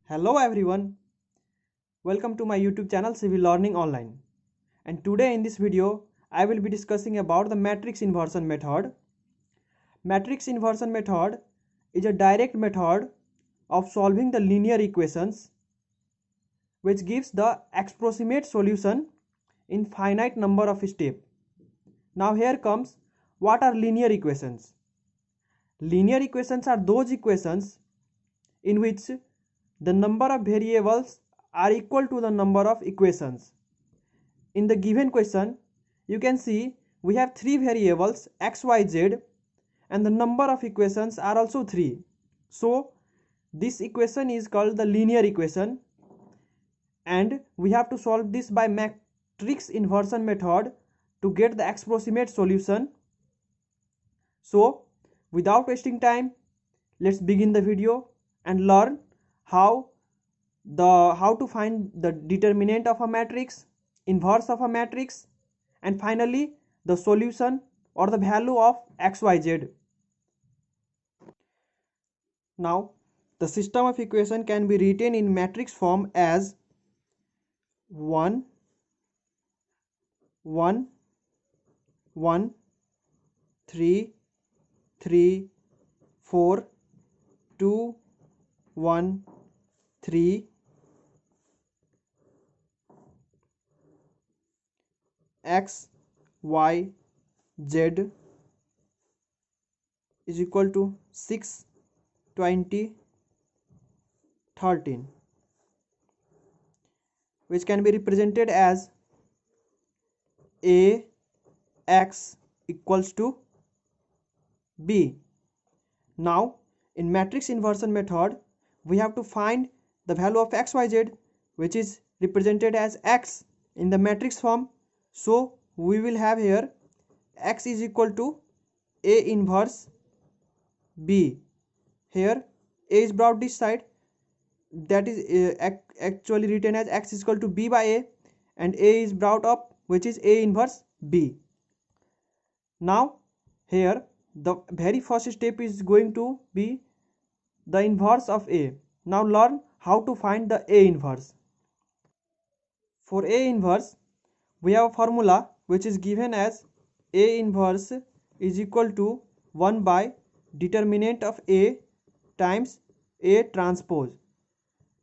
Hello everyone, welcome to my YouTube channel Civil Learning Online. And today in this video I will be discussing about the matrix inversion method. Matrix inversion method is a direct method of solving the linear equations which gives the approximate solution in finite number of steps. Now here comes what are linear equations. Linear equations are those equations in which the number of variables are equal to the number of equations. In the given question, you can see we have three variables x, y, z and the number of equations are also 3. So this equation is called the linear equation and we have to solve this by matrix inversion method to get the approximate solution. So without wasting time, let's begin the video and learn how to find the determinant of a matrix, inverse of a matrix, and finally the solution or the value of xyz. Now the system of equation can be written in matrix form as 1 1 1 3 3 4 2 1 3 x y z is equal to 6 20 13, which can be represented as a x equals to b. Now in matrix inversion method we have to find the value of xyz, which is represented as x in the matrix form. So we will have here x is equal to a inverse b. Here a is brought this side, that is actually written as x is equal to b by a, and a is brought up, which is a inverse b. Now here the very first step is going to be the inverse of a. Now learn how to find the a inverse. For a inverse we have a formula which is given as a inverse is equal to 1 by determinant of a times a transpose.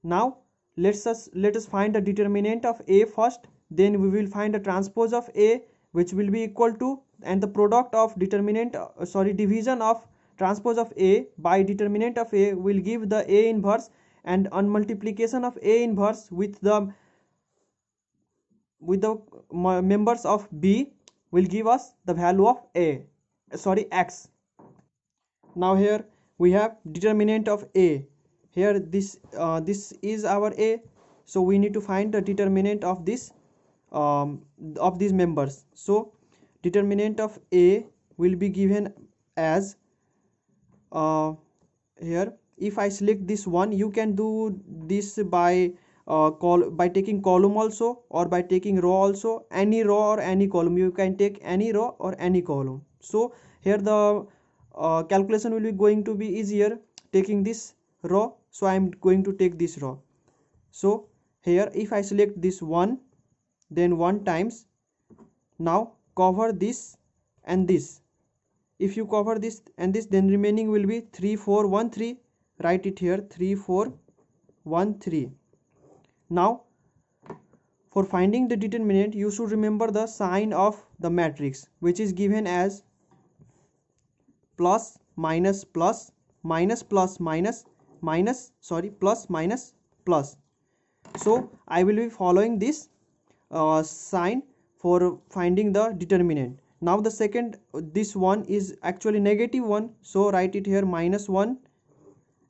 Now let us find the determinant of a first, then we will find the transpose of a, which will be equal to, and the product of division of transpose of a by determinant of a will give the a inverse, and on multiplication of a inverse with the members of b will give us the value of x. Now here we have determinant of a. Here this is our a, so we need to find the determinant of this of these members. So determinant of a will be given as here if I select this one, you can do this by taking column also or by taking row also. Any row or any column, you can take any row or any column. So here the calculation will be going to be easier taking this row, so I am going to take this row. So here if I select this one, then 1 times, now cover this and this. If you cover this and this, then remaining will be 3 4 1 3. Write it here 3 4 1 3. Now for finding the determinant you should remember the sign of the matrix, which is given as plus minus plus minus plus minus minus plus minus plus. So I will be following this sign for finding the determinant. Now the second, this one is actually negative 1, so write it here minus 1,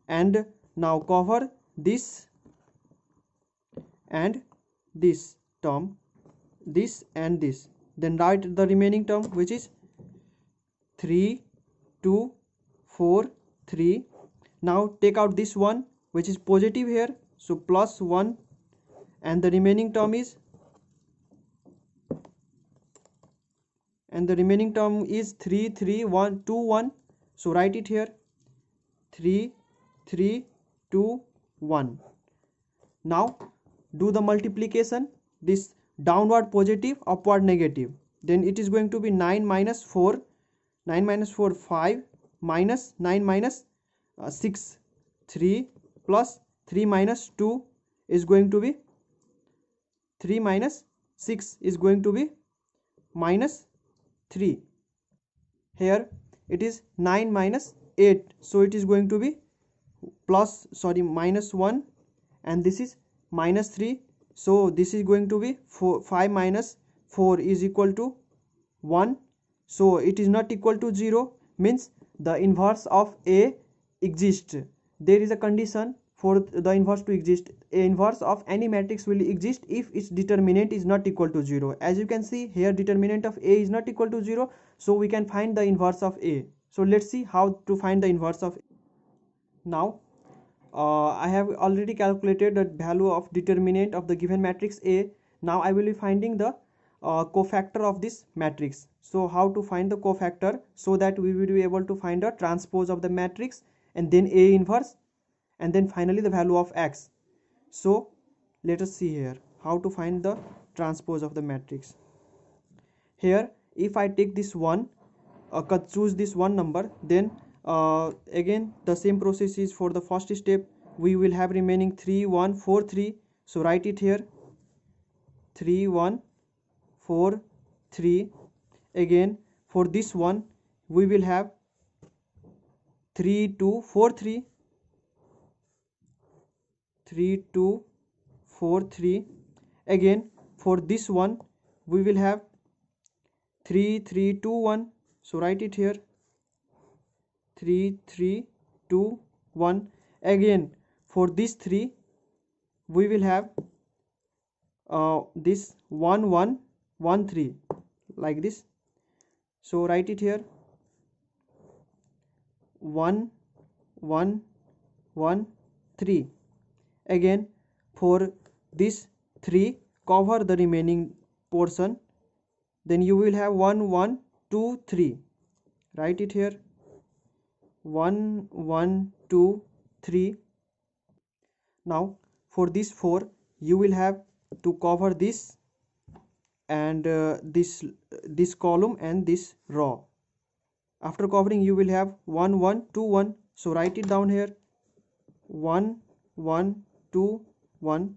and now cover this and this term, this and this, then write the remaining term, which is 3 2 4 3. Now take out this one, which is positive here, so plus 1, and the remaining term is 3 3 1 2 1. So write it here 3 3 2 1. Now do the multiplication, this downward positive, upward negative, then it is going to be 9 minus 4, 9 minus 4 5, minus 9 minus 6 3, plus 3 minus 2 is going to be 3 minus 6 is going to be minus 3. Here it is 9 minus 8, so it is going to be minus 1, and this is minus 3, so this is going to be 5 minus 4 is equal to 1, so it is not equal to 0, means the inverse of A exists. There is a condition for the inverse to exist. A inverse of any matrix will exist if its determinant is not equal to 0. As you can see here, determinant of A is not equal to 0, so we can find the inverse of A. So let's see how to find the inverse of A. Now I have already calculated the value of determinant of the given matrix A. Now I will be finding the cofactor of this matrix. So how to find the cofactor, so that we will be able to find the transpose of the matrix, and then A inverse, and then finally the value of X. So let us see here how to find the transpose of the matrix. Here if I take this one, choose this one number, then again the same process is for the first step. We will have remaining 3 1 4 3, so write it here 3 1 4 3. Again for this one we will have 3 2 4 3, 3 2 4 3. Again for this one we will have 3 3 2 1, so write it here 3 3 2 1. Again for this 3 we will have this 1 1 1 3, like this, so write it here 1 1 1 3. Again for this 3, cover the remaining portion, then you will have 1 1 2 3, write it here 1 1 2 3. Now for this 4 you will have to cover this and this column and this row. After covering you will have 1 1 2 1, so write it down here 1 1 2 1.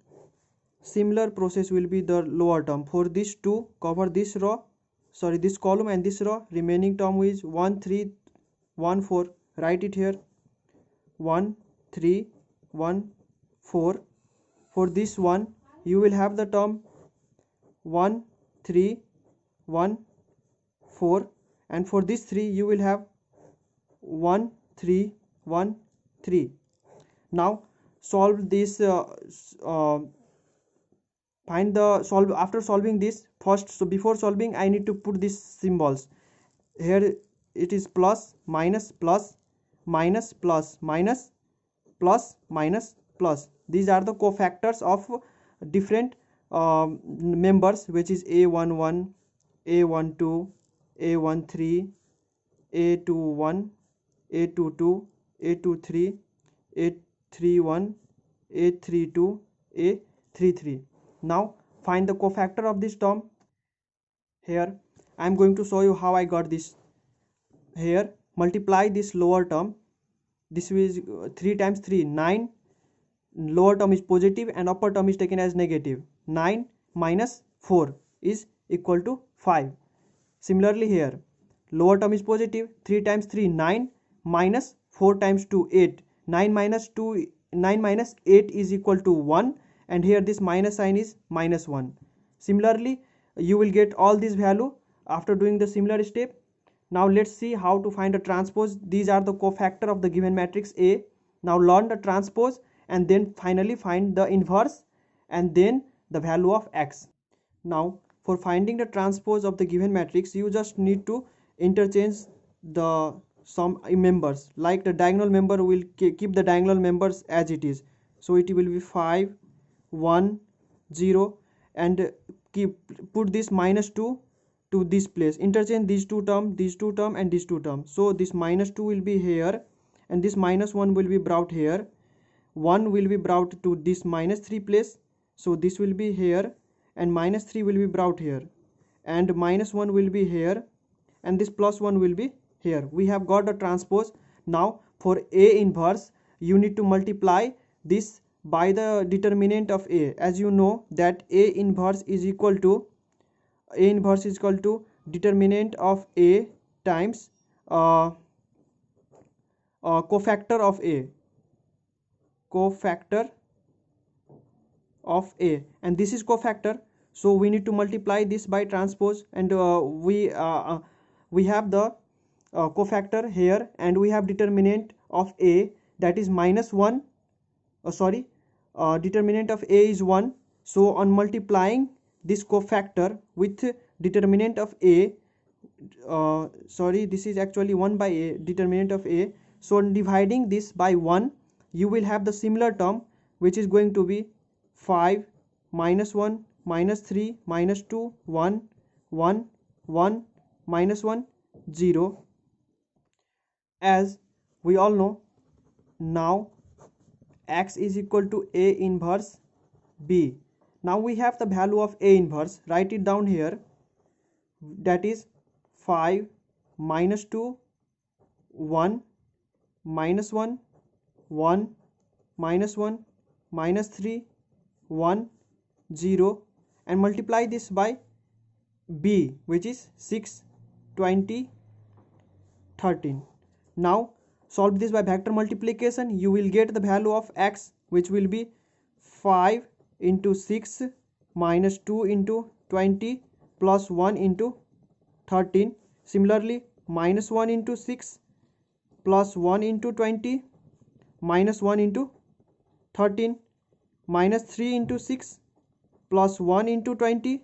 Similar process will be the lower term. For this 2, cover this this column and this row. Remaining term is 1 3 1 4, write it here 1 3 1 4. For this one you will have the term 1 3 1 4, and for this 3 you will have 1 3 1 3. Now solve this, find the solve. After solving this first, so before solving I need to put these symbols here. It is plus minus plus minus plus minus plus minus plus. These are the cofactors of different members, which is A11, A12, A13, A21, A22, A23, A31, A32, A33. Now find the cofactor of this term. Here I am going to show you how I got this. Here multiply this lower term. This is 3 times 3, 9. Lower term is positive and upper term is taken as negative. 9 minus 4 is equal to 5. Similarly here lower term is positive, 3 times 3 9, minus 4 times 2 8. 9 minus 8 is equal to 1, and here this minus sign is minus 1. Similarly you will get all this value after doing the similar step. Now let's see how to find a transpose. These are the cofactor of the given matrix A. Now learn the transpose and then finally find the inverse and then the value of X. Now for finding the transpose of the given matrix, you just need to interchange the some members. Like the diagonal member will keep the diagonal members as it is, so it will be 5 1 0, and put this minus 2 to this place. Interchange these two terms, and these two terms. So this minus 2 will be here and this minus 1 will be brought here. 1 will be brought to this -3 place, so this will be here, and -3 will be brought here, and -1 will be here, and this +1 will be here. We have got the transpose. Now for A inverse, you need to multiply this by the determinant of A. As you know that A inverse is equal to determinant of A times cofactor of A, and this is cofactor, so we need to multiply this by transpose, and we have the cofactor here, and we have determinant of A, that is -1. Determinant of A is 1, so on multiplying this cofactor with determinant of A, this is actually 1 by A, determinant of A, so on dividing this by 1, you will have the similar term, which is going to be 5 -1 -3 -2 1 1 1 -1 0. As we all know, now x is equal to A inverse B. Now we have the value of A inverse. Write it down here. That is 5 -2 1 -1 1 -1 -3 1 0, and multiply this by B, which is 6 20 13. Now solve this by vector multiplication. You will get the value of x, which will be 5 into 6 minus 2 into 20 plus 1 into 13. Similarly, minus 1 into 6 plus 1 into 20 minus 1 into 13 minus 3 into 6 plus 1 into 20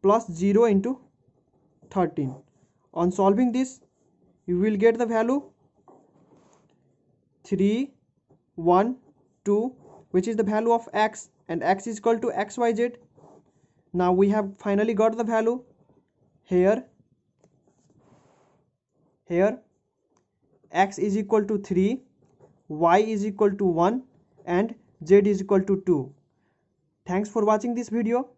plus 0 into 13. On solving this, you will get the value 3 1 2, which is the value of x, and x is equal to xyz. Now we have finally got the value here x is equal to 3, y is equal to 1, and z is equal to 2. Thanks for watching this video,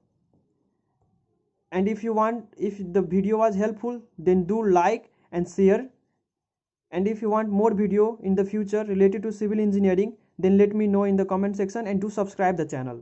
and if the video was helpful, then do like and share, and if you want more video in the future related to civil engineering, then let me know in the comment section, and do subscribe the channel.